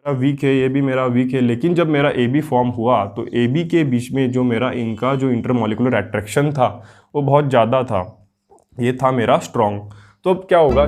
मेरा वीक है, ये भी मेरा वीक है, लेकिन जब मेरा ए बी फॉर्म हुआ तो ए बी के बीच में जो मेरा इनका जो इंटरमॉलिक्यूलर अट्रैक्शन था वो बहुत ज़्यादा था, ये था मेरा स्ट्रॉन्ग। तो अब क्या होगा,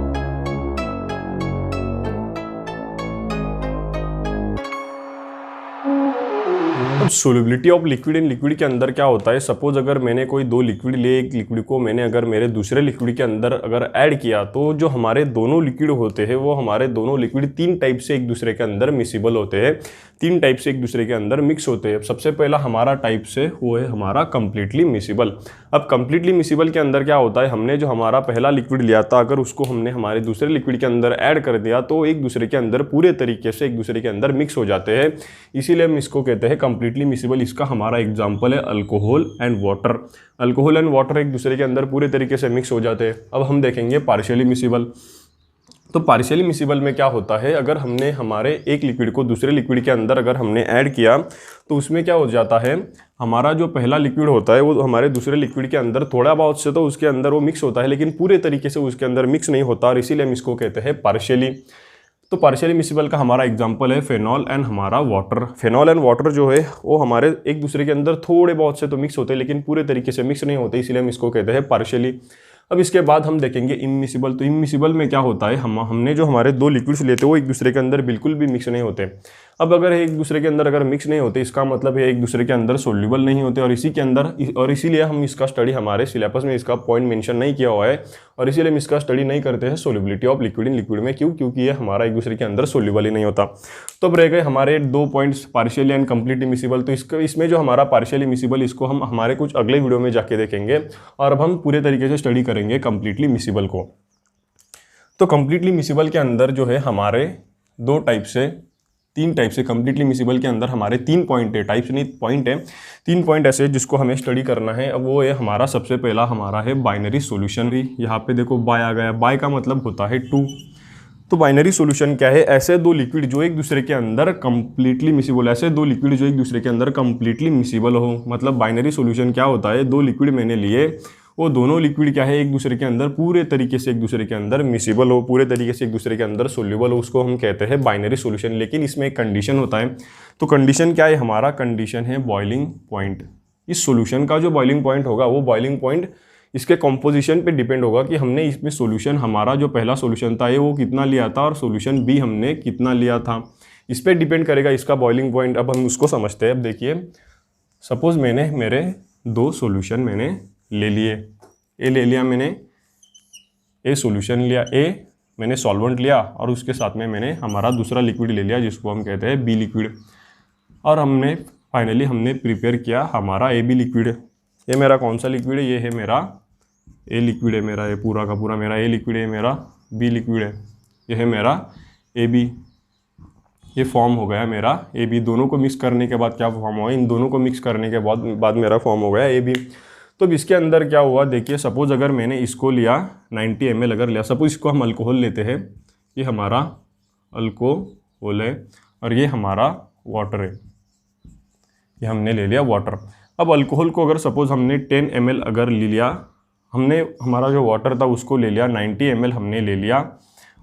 अब solubility of liquid in liquid के अंदर क्या होता है, सपोज अगर मैंने कोई दो लिक्विड लिए, एक लिक्विड को मैंने अगर मेरे दूसरे लिक्विड के अंदर अगर ऐड किया तो जो हमारे दोनों लिक्विड होते हैं वो हमारे दोनों लिक्विड तीन टाइप से एक दूसरे के अंदर मिसिबल होते हैं, तीन टाइप से एक दूसरे के अंदर मिक्स होते हैं। सबसे पहला हमारा टाइप से वो है हमारा कंप्लीटली मिसिबल। अब कंप्लीटली मिसिबल के अंदर क्या होता है, हमने जो हमारा पहला लिक्विड लिया था अगर उसको हमने हमारे दूसरे लिक्विड के अंदर ऐड कर दिया तो एक दूसरे के अंदर पूरे तरीके से एक दूसरे के अंदर मिक्स हो जाते हैं, इसीलिए हम इसको कहते हैं कंप्लीटली मिसिबल। इसका हमारा एग्जांपल है alcohol and water. Alcohol and water एक दूसरे के अंदर पूरे तरीके से मिक्स हो जाते हैं। अब हम देखेंगे पार्शियली मिसिबल। तो पार्शियली मिसिबल में क्या होता है, अगर हमने हमारे एक लिक्विड को दूसरे लिक्विड के अंदर अगर हमने ऐड किया तो उसमें क्या हो जाता है, हमारा जो पहला लिक्विड होता है वो हमारे दूसरे लिक्विड के अंदर थोड़ा बहुत से तो उसके अंदर वो मिक्स होता है, लेकिन पूरे तरीके से उसके अंदर मिक्स नहीं होता, और इसीलिए हम इसको कहते हैं पार्शियली। तो पार्शियली मिसिबल का हमारा एग्जांपल है फेनॉल एंड हमारा वाटर। फेनॉल एंड वाटर जो है वो हमारे एक दूसरे के अंदर थोड़े बहुत से तो मिक्स होते हैं, लेकिन पूरे तरीके से मिक्स नहीं होते, इसीलिए हम इसको कहते हैं पार्शियली। अब इसके बाद हम देखेंगे इममिसिबल। तो इममिसिबल में क्या होता है, हमने जो हमारे दो लिक्विड्स लेते हैं वो एक दूसरे के अंदर बिल्कुल भी मिक्स नहीं होते। अब अगर एक दूसरे के अंदर अगर मिक्स नहीं होते, इसका मतलब है एक दूसरे के अंदर सोल्यूबल नहीं होते, और इसी के अंदर और इसीलिए हम इसका स्टडी हमारे सिलेबस में इसका पॉइंट मेंशन नहीं किया हुआ है, और इसीलिए हम इसका स्टडी नहीं करते हैं solubility of liquid in liquid में। क्यों? क्योंकि ये हमारा एक दूसरे के अंदर सोल्यूबल ही नहीं होता। तो अब रह गए हमारे दो points, partially and completely miscible. तो इसमें जो हमारा पार्शियली मिसिबल, इसको हम हमारे कुछ अगले वीडियो में जाके देखेंगे, और अब हम पूरे तरीके से स्टडी करेंगे कंप्लीटली मिसिबल को। तो कंप्लीटली मिसिबल के अंदर जो है हमारे दो टाइप से, तीन टाइप से कंप्लीटली मिसिबल के अंदर हमारे तीन पॉइंट है, टाइप्स नहीं पॉइंट है, तीन पॉइंट ऐसे जिसको हमें स्टडी करना है। अब वो है हमारा सबसे पहला हमारा है बाइनरी सॉल्यूशन। यहाँ पे देखो बाय आ गया, बाय का मतलब होता है टू। तो बाइनरी सॉल्यूशन क्या है, ऐसे दो लिक्विड जो एक दूसरे के अंदर कंप्लीटली मिसिबल, ऐसे दो लिक्विड जो एक दूसरे के अंदर कंप्लीटली मिसिबल हो। मतलब बाइनरी सॉल्यूशन क्या होता है, दो लिक्विड मैंने लिए, वो दोनों लिक्विड क्या है एक दूसरे के अंदर पूरे तरीके से एक दूसरे के अंदर मिसिबल हो, पूरे तरीके से एक दूसरे के अंदर सोल्यूबल हो, उसको हम कहते हैं बाइनरी सॉल्यूशन। लेकिन इसमें एक कंडीशन होता है। तो कंडीशन क्या है, हमारा कंडीशन है बॉइलिंग पॉइंट। इस सॉल्यूशन का जो बॉइलिंग पॉइंट होगा वो बॉइलिंग पॉइंट इसके कॉम्पोजिशन पे डिपेंड होगा कि हमने इसमें सॉल्यूशन, हमारा जो पहला सॉल्यूशन था ये वो कितना लिया था, और सॉल्यूशन बी हमने कितना लिया था, इस पर डिपेंड करेगा इसका बॉइलिंग पॉइंट। अब हम उसको समझते हैं। अब देखिए सपोज मैंने मेरे दो सॉल्यूशन मैंने ले लिए, ए ले लिया मैंने, ए सॉल्यूशन लिया, ए मैंने सॉल्वेंट लिया, और उसके साथ में मैंने हमारा दूसरा लिक्विड ले लिया जिसको हम कहते हैं बी लिक्विड, और हमने फाइनली हमने प्रिपेयर किया हमारा ए बी लिक्विड। ये मेरा कौन सा लिक्विड है, ये है मेरा ए लिक्विड है, मेरा ये पूरा का पूरा मेरा ए लिक्विड है, मेरा बी लिक्विड है, ये है मेरा ए बी। ये फॉर्म हो गया मेरा ए बी। दोनों को मिक्स करने के बाद क्या फॉर्म हुआ, इन दोनों को मिक्स करने के बाद मेरा फॉर्म हो गया ए बी। तो अब इसके अंदर क्या हुआ, देखिए सपोज अगर मैंने इसको लिया 90 ml अगर लिया, सपोज इसको हम अल्कोहल लेते हैं, ये हमारा अल्कोहल है और ये हमारा वाटर है, ये हमने ले लिया वाटर। अब अल्कोहल को अगर सपोज हमने 10 ml अगर ले लिया, हमने हमारा जो वाटर था उसको ले लिया 90 ml हमने ले लिया,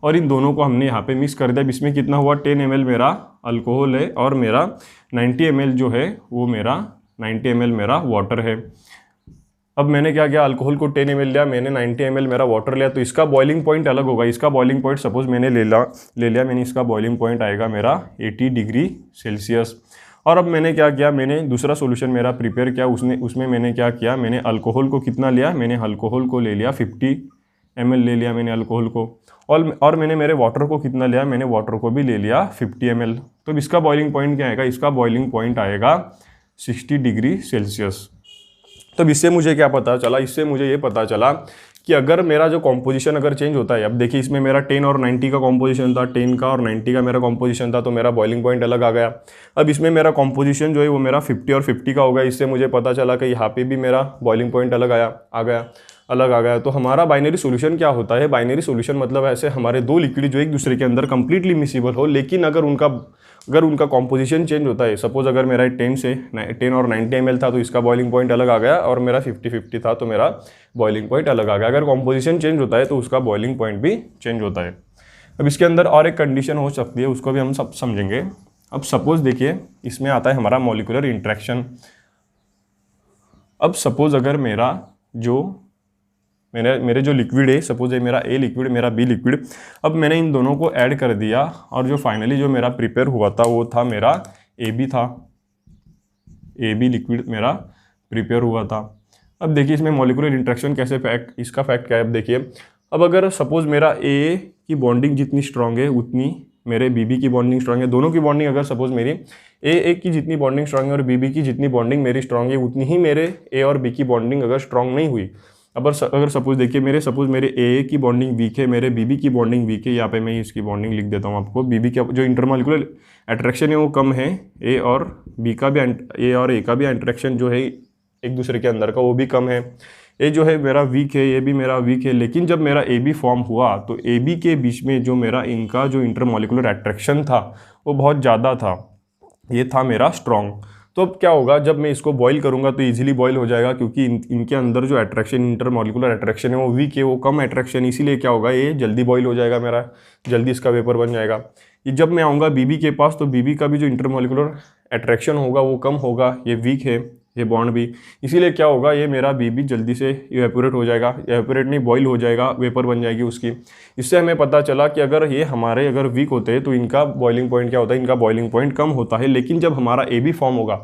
और इन दोनों को हमने यहाँ पे मिक्स कर दिया। इसमें कितना हुआ, 10 ml मेरा अल्कोहल है और मेरा 90 ml जो है वो मेरा 90 ml मेरा वाटर है। अब मैंने क्या किया, अल्कोहल को 10 ml लिया, मैंने 90 ml मेरा वाटर लिया, तो इसका बॉइलिंग पॉइंट अलग होगा। इसका बॉइलिंग पॉइंट सपोज मैंने ले लिया मैंने, इसका बॉइलिंग पॉइंट आएगा मेरा 80 डिग्री सेल्सियस। और अब मैंने क्या किया, मैंने दूसरा सॉल्यूशन मेरा प्रिपेयर किया, उसमें मैंने क्या किया, मैंने अल्कोहल को कितना लिया, मैंने अल्कोहल को ले लिया 50 ml ले लिया मैंने अल्कोहल को, और मैंने मेरे वाटर को कितना लिया, मैंने वाटर को भी ले लिया 50 ml। तो इसका बॉइलिंग पॉइंट क्या आएगा, इसका बॉइलिंग पॉइंट आएगा 60 डिग्री सेल्सियस। तब इससे मुझे क्या पता चला, इससे मुझे ये पता चला कि अगर मेरा जो कॉम्पोजिशन अगर चेंज होता है, अब देखिए इसमें मेरा 10 और 90 का कॉम्पोजिशन था, 10 का और 90 का मेरा कॉम्पोजिशन था, तो मेरा बॉइलिंग पॉइंट अलग आ गया। अब इसमें मेरा कॉम्पोजिशन जो है वो मेरा 50 और 50 का होगा, इससे मुझे पता चला कि यहाँ पे भी मेरा बॉइलिंग पॉइंट अलग आ गया। तो हमारा बाइनरी सॉल्यूशन क्या होता है, बाइनरी सॉल्यूशन मतलब ऐसे हमारे दो लिक्विड जो एक दूसरे के अंदर कंप्लीटली मिसिबल हो, लेकिन अगर उनका कॉम्पोजिशन चेंज होता है, सपोज अगर मेरा 10 और 90 ml था तो इसका बॉइलिंग पॉइंट अलग आ गया, और मेरा 50-50 था तो मेरा बॉइलिंग पॉइंट अलग आ गया। अगर कॉम्पोजिशन चेंज होता है तो उसका बॉइलिंग पॉइंट भी चेंज होता है। अब इसके अंदर और एक कंडीशन हो सकती है, उसको भी हम सब समझेंगे। अब सपोज देखिए इसमें आता है हमारा मॉलिक्यूलर इंटरेक्शन। अब सपोज अगर मेरे जो लिक्विड है, सपोज है मेरा ए लिक्विड, मेरा बी लिक्विड, अब मैंने इन दोनों को ऐड कर दिया और जो फाइनली जो मेरा प्रिपेयर हुआ था वो था मेरा ए बी लिक्विड मेरा प्रिपेयर हुआ था। अब देखिए इसमें मॉलिक्यूलर इंटरेक्शन कैसे इसका फैक्ट क्या है। अब देखिए, अब अगर सपोज मेरा ए की बॉन्डिंग जितनी स्ट्रांग है उतनी मेरे बी की बॉन्डिंग स्ट्रांग है। दोनों की बॉन्डिंग अगर सपोज मेरी ए की जितनी बॉन्डिंग स्ट्रांग है और बी की जितनी बॉन्डिंग मेरी स्ट्रांग है, उतनी ही मेरे ए और बी की बॉन्डिंग अगर स्ट्रांग नहीं हुई, अगर सपोज देखिए मेरे ए की बॉन्डिंग वीक है, मेरे बी की बॉन्डिंग वीक है, यहाँ पे मैं इसकी बॉन्डिंग लिख देता हूँ आपको। बी का जो इंटरमॉलिक्यूलर अट्रैक्शन है वो कम है, ए और ए का भी अट्रैक्शन जो है एक दूसरे के अंदर का वो भी कम है। ए जो है मेरा वीक है, ये भी मेरा वीक है, लेकिन जब मेरा ए बी फॉर्म हुआ तो ए बी के बीच में जो मेरा इनका जो इंटरमॉलिक्यूलर अट्रैक्शन था वो बहुत ज़्यादा था, ये था मेरा स्ट्रॉन्ग। तो अब क्या होगा, जब मैं इसको बॉईल करूंगा तो इजीली बॉईल हो जाएगा, क्योंकि इनके अंदर जो अट्रैक्शन इंटरमॉलिक्यूलर अट्रैक्शन है वो वीक है, वो कम अट्रैक्शन, इसीलिए क्या होगा ये जल्दी बॉईल हो जाएगा, मेरा जल्दी इसका वेपर बन जाएगा। ये जब मैं आऊँगा बीबी के पास तो बीबी का भी जो इंटरमॉलिक्यूलर अट्रैक्शन होगा वो कम होगा, ये वीक है ये बॉन्ड भी, इसीलिए क्या होगा ये मेरा बीबी जल्दी से इवेपोरेट हो जाएगा, इवेपोरेट नहीं बॉईल हो जाएगा, वेपर बन जाएगी उसकी। इससे हमें पता चला कि अगर ये हमारे अगर वीक होते हैं तो इनका बॉइलिंग पॉइंट क्या होता है, इनका बॉइलिंग पॉइंट कम होता है। लेकिन जब हमारा ए बी फॉर्म होगा,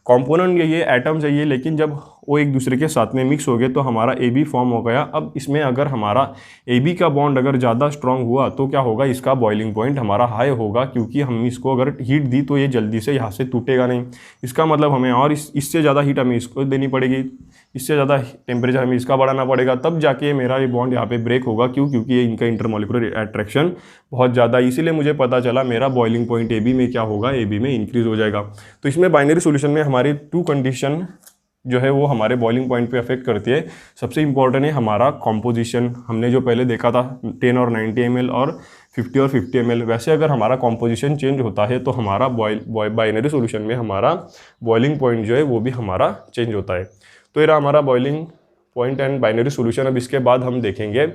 कॉम्पोनेंट ये एटम्स है ये, लेकिन जब वो एक दूसरे के साथ में मिक्स हो गए तो हमारा ए बी फॉर्म हो गया। अब इसमें अगर हमारा ए बी का बॉन्ड अगर ज़्यादा स्ट्रांग हुआ तो क्या होगा, इसका बॉइलिंग पॉइंट हमारा हाई होगा, क्योंकि हम इसको अगर हीट दी तो ये जल्दी से यहाँ से टूटेगा नहीं। इसका मतलब हमें और इससे ज़्यादा हीट हमें इसको देनी पड़ेगी, इससे ज़्यादा टेम्परेचर हमें इसका बढ़ाना पड़ेगा, तब जाके मेरा ये बॉन्ड यहाँ पे ब्रेक होगा। क्यों? क्योंकि ये इनका इंटरमॉलिक्यूलर अट्रैक्शन बहुत ज़्यादा, इसीलिए मुझे पता चला मेरा बॉइलिंग पॉइंट ए बी में क्या होगा, ए बी में इंक्रीज हो जाएगा। तो इसमें बाइनरी सोल्यूशन में हमारी 2 कंडीशन जो है वो हमारे बॉइलिंग पॉइंट पे अफेक्ट करती है। सबसे इंपॉर्टेंट है हमारा कॉम्पोजिशन, हमने जो पहले देखा था 10 और 90 ml और 50 और 50 ml, वैसे अगर हमारा कॉम्पोजिशन चेंज होता है तो हमारा बाइनरी सोल्यूशन में हमारा बॉइलिंग पॉइंट जो है वो भी हमारा चेंज होता है। तो ये रहा हमारा boiling point and binary solution. अब इसके बाद हम देखेंगे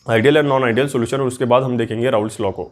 ideal and non ideal solution और उसके बाद हम देखेंगे राउल्स लॉ को।